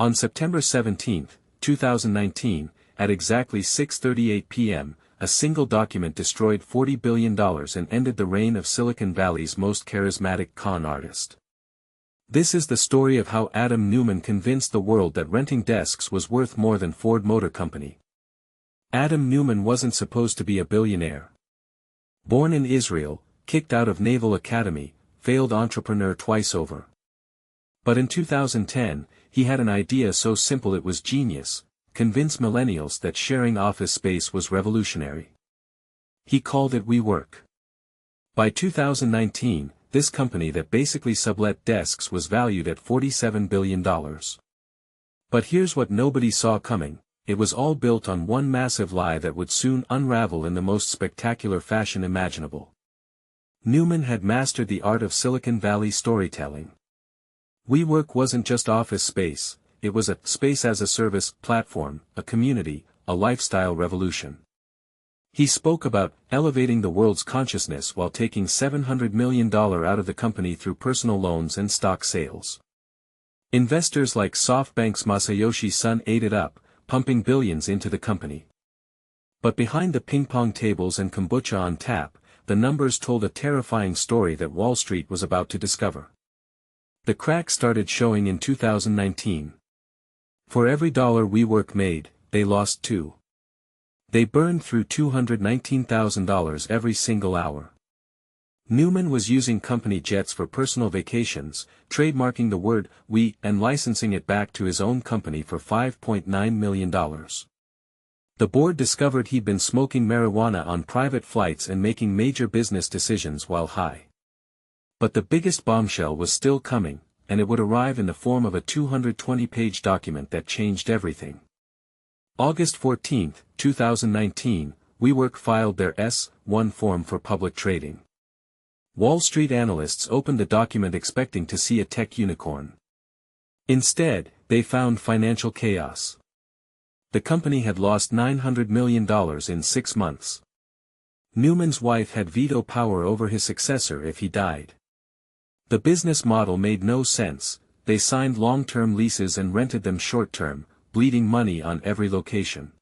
On September 17, 2019, at exactly 6:38 p.m., a single document destroyed $40 billion and ended the reign of Silicon Valley's most charismatic con artist. This is the story of how Adam Neumann convinced the world that renting desks was worth more than Ford Motor Company. Adam Neumann wasn't supposed to be a billionaire. Born in Israel, kicked out of Naval Academy, failed entrepreneur twice over. But in 2010, he had an idea so simple it was genius: convince millennials that sharing office space was revolutionary. He called it WeWork. By 2019, this company that basically sublet desks was valued at $47 billion. But here's what nobody saw coming: it was all built on one massive lie that would soon unravel in the most spectacular fashion imaginable. Neumann had mastered the art of Silicon Valley storytelling. WeWork wasn't just office space, it was a space-as-a-service platform, a community, a lifestyle revolution. He spoke about elevating the world's consciousness while taking $700 million out of the company through personal loans and stock sales. Investors like SoftBank's Masayoshi Son ate it up, pumping billions into the company. But behind the ping-pong tables and kombucha on tap, the numbers told a terrifying story that Wall Street was about to discover. The cracks started showing in 2019. For every dollar WeWork made, they lost $2. They burned through $219,000 every single hour. Neumann was using company jets for personal vacations, trademarking the word "we" and licensing it back to his own company for $5.9 million. The board discovered he'd been smoking marijuana on private flights and making major business decisions while high. But the biggest bombshell was still coming, and it would arrive in the form of a 220-page document that changed everything. August 14, 2019, WeWork filed their S-1 form for public trading. Wall Street analysts opened the document expecting to see a tech unicorn. Instead, they found financial chaos. The company had lost $900 million in 6 months. Neumann's wife had veto power over his successor if he died. The business model made no sense: they signed long-term leases and rented them short-term, bleeding money on every location.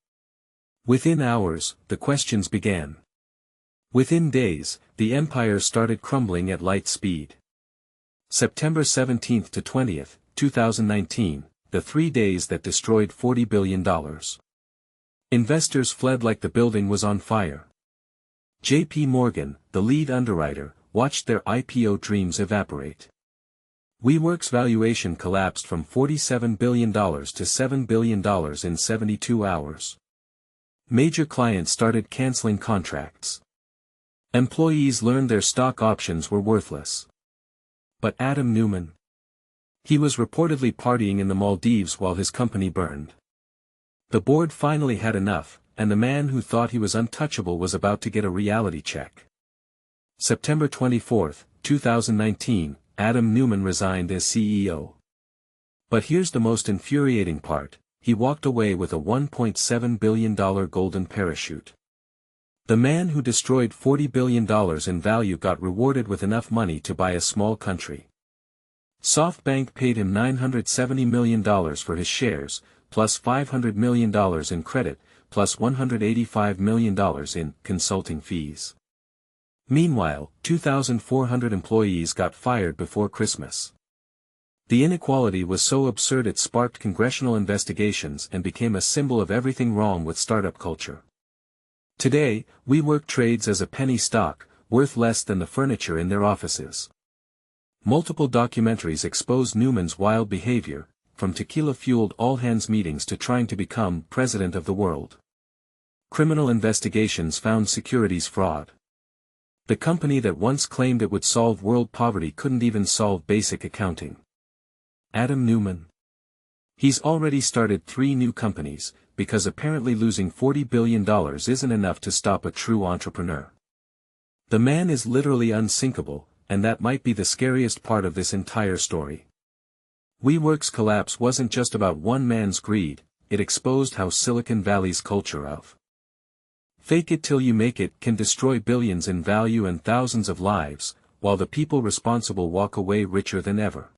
Within hours, the questions began. Within days, the empire started crumbling at light speed. September 17 to 20, 2019, the 3 days that destroyed $40 billion. Investors fled like the building was on fire. J.P. Morgan, the lead underwriter, watched their IPO dreams evaporate. WeWork's valuation collapsed from $47 billion to $7 billion in 72 hours. Major clients started canceling contracts. Employees learned their stock options were worthless. But Adam Neumann? He was reportedly partying in the Maldives while his company burned. The board finally had enough, and the man who thought he was untouchable was about to get a reality check. September 24, 2019, Adam Neumann resigned as CEO. But here's the most infuriating part: he walked away with a $1.7 billion golden parachute. The man who destroyed $40 billion in value got rewarded with enough money to buy a small country. SoftBank paid him $970 million for his shares, plus $500 million in credit, plus $185 million in consulting fees. Meanwhile, 2,400 employees got fired before Christmas. The inequality was so absurd it sparked congressional investigations and became a symbol of everything wrong with startup culture. Today, WeWork trades as a penny stock, worth less than the furniture in their offices. Multiple documentaries expose Neumann's wild behavior, from tequila-fueled all-hands meetings to trying to become president of the world. Criminal investigations found securities fraud. The company that once claimed it would solve world poverty couldn't even solve basic accounting. Adam Neumann? He's already started 3 new companies, because apparently losing $40 billion isn't enough to stop a true entrepreneur. The man is literally unsinkable, and that might be the scariest part of this entire story. WeWork's collapse wasn't just about one man's greed, it exposed how Silicon Valley's culture of "fake it till you make it" can destroy billions in value and thousands of lives, while the people responsible walk away richer than ever.